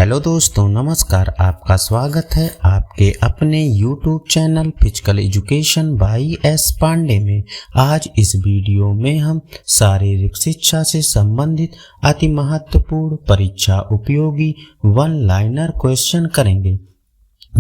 Hello दोस्तों, नमस्कार। आपका स्वागत है आपके अपने YouTube channel physical education by S Pandey में। आज इस वीडियो में हम शारीरिक शिक्षा से संबंधित अति महत्वपूर्ण परीक्षा उपयोगी वन लाइनर क्वेश्चन करेंगे,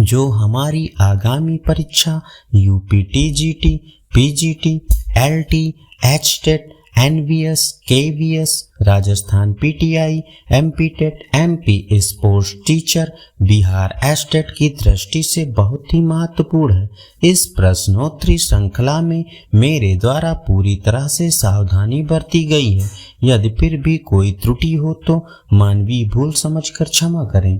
जो हमारी आगामी परीक्षा UPTGT, PGT, LT, HTET, NVS, KVS, Rajasthan PTI, MPTET, MP sports teacher, Bihar state की दृष्टि से बहुत ही महत्वपूर्ण है। इस प्रश्नोत्तरी श्रृंखला में मेरे द्वारा पूरी तरह से सावधानी बरती गई है। यदि फिर भी कोई त्रुटि हो तो मानवीय भूल समझकर क्षमा करें।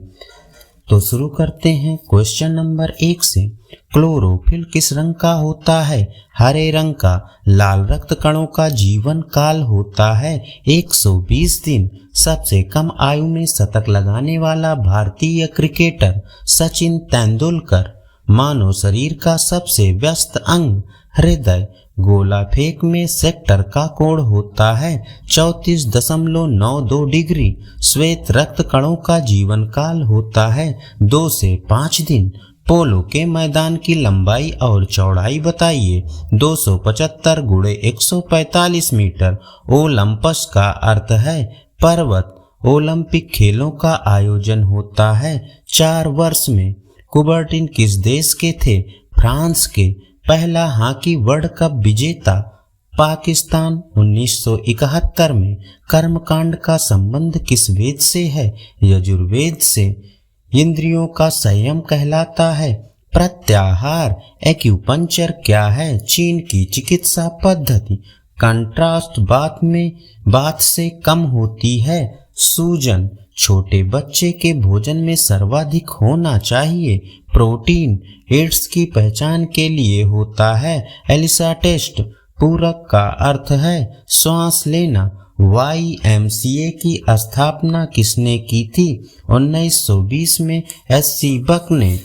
तो शुरू करते हैं क्वेश्चन नंबर 1 से। क्लोरोफिल किस रंग का होता है? हरे रंग का। लाल रक्त कणों का जीवन काल होता है 120 दिन। सबसे कम आयु में शतक लगाने वाला भारतीय क्रिकेटर सचिन तेंदुलकर। मानव शरीर का सबसे व्यस्त अंग हृदय। गोला फेंक में सेक्टर का कोण होता है 34.92 डिग्री। श्वेत रक्त कणों का जीवन काल होता है 2 से 5 दिन। पोलो के मैदान की लंबाई और चौड़ाई बताइए। 275 × 145 मीटर। ओलंपस का अर्थ है पर्वत। ओलंपिक खेलों का आयोजन होता है 4 वर्ष में। कुबर्टिन किस देश के थे? फ्रांस के। पहला हॉकी वर्ल्ड कप विजेता पाकिस्तान 1971 में। कर्मकांड का संबंध किस वेद से है? यजुर्वेद से। इंद्रियों का संयम कहलाता है प्रत्याहार। एक्यूपंक्चर क्या है? चीन की चिकित्सा पद्धति। कंट्रास्ट बात से कम होती है सूजन। छोटे बच्चे के भोजन में सर्वाधिक होना चाहिए प्रोटीन। एड्स की पहचान के लिए होता है एलिसा टेस्ट। पूरक का अर्थ है श्वास लेना। YMCA की स्थापना किसने की थी? 1920 में SC बक ने।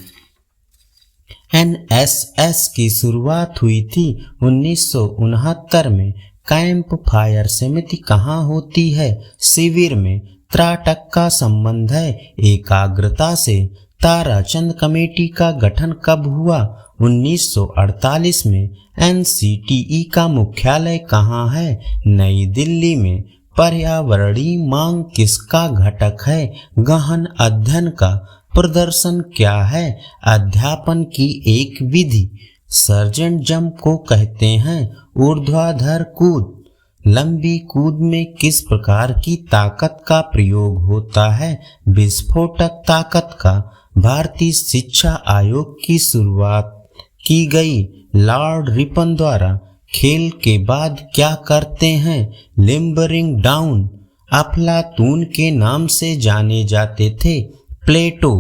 NSS की शुरुआत हुई थी 1969 में। कैंप फायर समिति कहाँ होती है? शिविर में। त्राटक का संबंध है एकाग्रता से। ताराचंद कमेटी का गठन कब हुआ? 1948 में। NCTE का मुख्यालय कहाँ है? नई दिल्ली में। पर्यावरणीय मांग किसका घटक है? गहन अध्ययन का। प्रदर्शन क्या है? अध्यापन की एक विधि। सर्जेंट जंप को कहते हैं ऊर्ध्वाधर कूद। लंबी कूद में किस प्रकार की ताकत का प्रयोग होता है? विस्फोटक ताकत का। भारतीय शिक्षा आयोग की शुरुआत की गई लॉर्ड रिपन द्वारा। खेल के बाद क्या करते हैं? Limbering down. अफलातून के नाम से जाने जाते थे प्लेटो।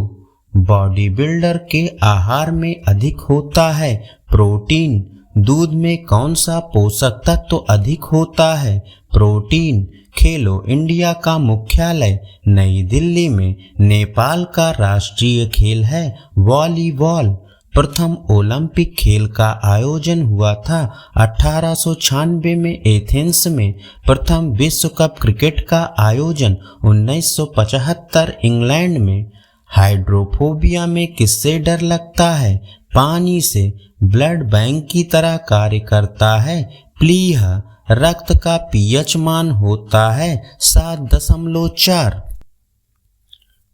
बॉडी बिल्डर के आहार में अधिक होता है प्रोटीन। दूध में कौन सा पोषक तत्व अधिक होता है? प्रोटीन। खेलो इंडिया का मुख्यालय नई दिल्ली में। नेपाल का राष्ट्रीय खेल है वॉलीबॉल। प्रथम ओलंपिक खेल का आयोजन हुआ था 1896 में एथेंस में। प्रथम विश्व कप क्रिकेट का आयोजन 1975 इंग्लैंड में। हाइड्रोफोबिया में किससे डर लगता है? पानी से। ब्लड बैंक की तरह कार्य करता है प्लीहा। रक्त का pH मान होता है 7.4।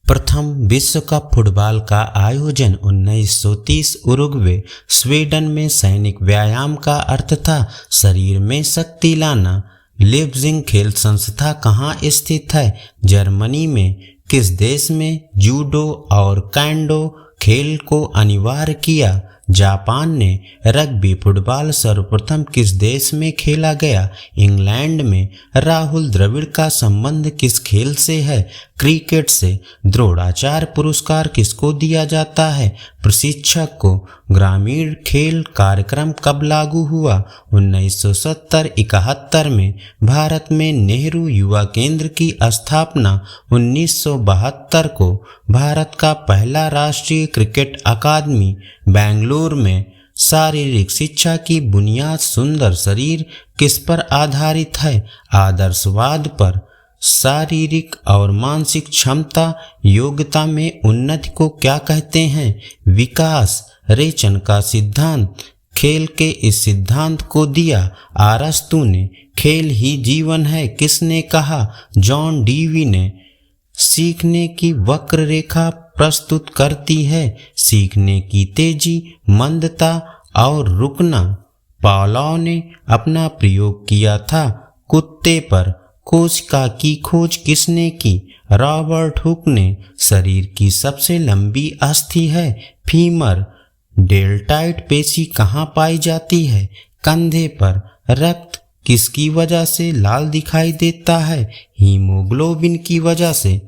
प्रथम विश्व कप फुटबॉल का आयोजन 1930 उरुग्वे स्वीडन में। सैनिक व्यायाम का अर्थ था शरीर में शक्ति लाना। लिप्जिंग खेल संस्था कहाँ स्थित है? जर्मनी में। किस देश में जूडो और कैंडो खेल को अनिवार्य किया? जापान ने। रग्बी फुटबॉल सर्वप्रथम किस देश में खेला गया? इंग्लैंड में। राहुल द्रविड़ का संबंध किस खेल से है? क्रिकेट से। द्रोणाचार्य पुरस्कार किसको दिया जाता है? प्रशिक्षक को। ग्रामीण खेल कार्यक्रम कब लागू हुआ? 1970-71 में। भारत में नेहरू युवा केंद्र की स्थापना 1972 को। भारत का पहला राष्ट्रीय क्रिकेट अकादमी बेंगलुरु में। शारीरिक शिक्षा की बुनियाद सुंदर शरीर किस पर आधारित है? आदर्शवाद पर। शारीरिक और मानसिक क्षमता योग्यता में उन्नति को क्या कहते हैं? विकास। रेचन का सिद्धांत खेल के इस सिद्धांत को दिया। अरस्तु ने खेल ही जीवन है किसने कहा? जॉन डीवी ने। सीखने की वक्र रेखा प्रस्तुत करती है सीखने की तेजी, मंदता और रुकना। पावलोव ने अपना प्रयोग किया था कुत्ते पर। कोशिका की खोज किसने की? रॉबर्ट हुक ने। शरीर की सबसे लंबी अस्थि है फीमर। डेल्टॉइड पेशी कहाँ पाई जाती है? कंधे पर। रक्त किसकी वजह से लाल दिखाई देता है? हीमोग्लोबिन की वजह से।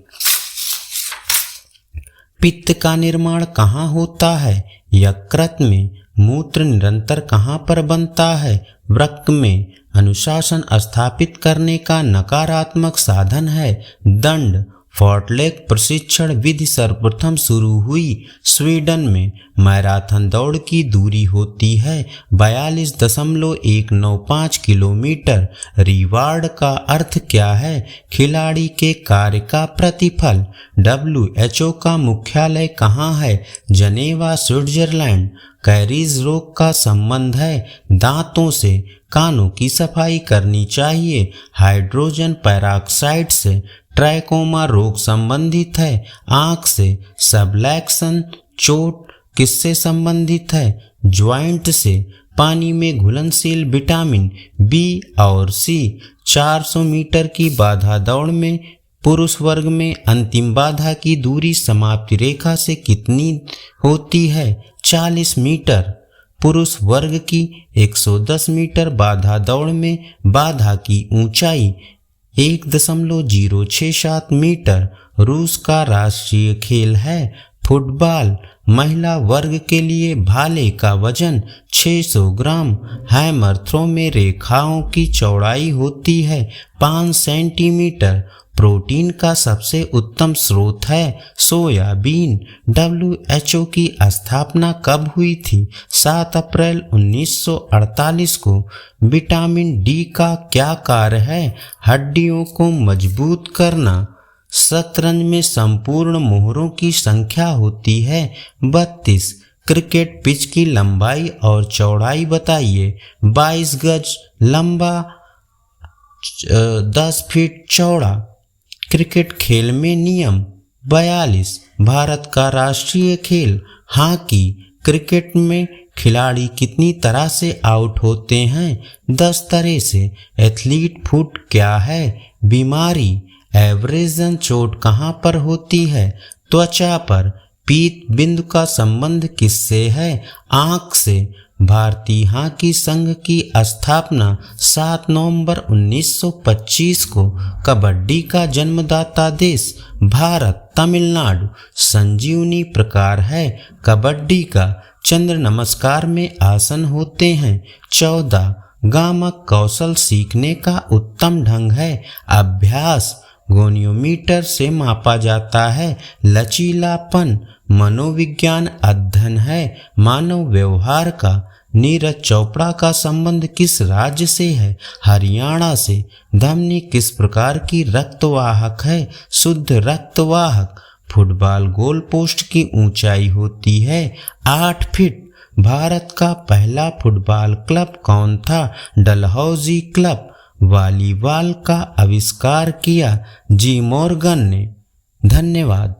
पित्त का निर्माण कहाँ होता है? यकृत में। मूत्र निरंतर कहाँ पर बनता है? वृक्क में। अनुशासन स्थापित करने का नकारात्मक साधन है दंड। फोर्टलेक प्रशिक्षण विधि सर्वप्रथम शुरू हुई स्वीडन में। मैराथन दौड़ की दूरी होती है 42.195 किलोमीटर। रिवार्ड का अर्थ क्या है? खिलाड़ी के कार्य का प्रतिफल। WHO का मुख्यालय कहाँ है? जनेवा, स्विट्जरलैंड। कैरीज रोग का संबंध है दांतों से। कानों की सफाई करनी चाहिए हाइड्रोजन पेरोक्साइड से। ट्रैकोमा रोग संबंधित है आंख से। सबलैक्सन चोट किससे संबंधित है? ज्वाइंट से। पानी में घुलनशील विटामिन बी और सी। 400 मीटर की बाधा दौड़ में पुरुष वर्ग में अंतिम बाधा की दूरी समाप्ति रेखा से कितनी होती है? 40 मीटर। पुरुष वर्ग की 110 मीटर बाधा दौड़ में बाधा की ऊंचाई 1.067 मीटर। रूस का राष्ट्रीय खेल है फुटबॉल। महिला वर्ग के लिए भाले का वजन 600 ग्राम। हैमर थ्रो में रेखाओं की चौड़ाई होती है 5 सेंटीमीटर। प्रोटीन का सबसे उत्तम स्रोत है सोयाबीन। WHO की स्थापना कब हुई थी? 7 अप्रैल 1948 को। विटामिन डी का क्या कार्य है? हड्डियों को मजबूत करना। शतरंज में संपूर्ण मोहरों की संख्या होती है 32। क्रिकेट पिच की लंबाई और चौड़ाई बताइए। 22 गज लंबा, 10 फीट चौड़ा। क्रिकेट खेल में नियम। 42। भारत का राष्ट्रीय खेल हॉकी। क्रिकेट में खिलाड़ी कितनी तरह से आउट होते हैं? 10 तरह से। एथलीट फुट क्या है? बीमारी। एब्रेजन चोट कहाँ पर होती है? त्वचा पर। पीत बिंदु का संबंध किससे है? आंख से। भारतीय हॉकी संघ की स्थापना 7 नवंबर 1925 को। कबड्डी का जन्मदाता देश भारत। तमिलनाडु। संजीवनी प्रकार है कबड्डी का। चंद्र नमस्कार में आसन होते हैं 14। गामक कौशल सीखने का उत्तम ढंग है अभ्यास। गोनियोमीटर से मापा जाता है लचीलापन। मनोविज्ञान अध्ययन है मानव व्यवहार का। नीरज चोपड़ा का संबंध किस राज्य से है? हरियाणा से। धमनी किस प्रकार की रक्तवाहक है? शुद्ध रक्तवाहक। फुटबॉल गोल पोस्ट की ऊंचाई होती है 8 फीट। भारत का पहला फुटबॉल क्लब कौन था? डलहौजी क्लब। वॉलीबॉल का आविष्कार किया जी मॉर्गन ने। धन्यवाद।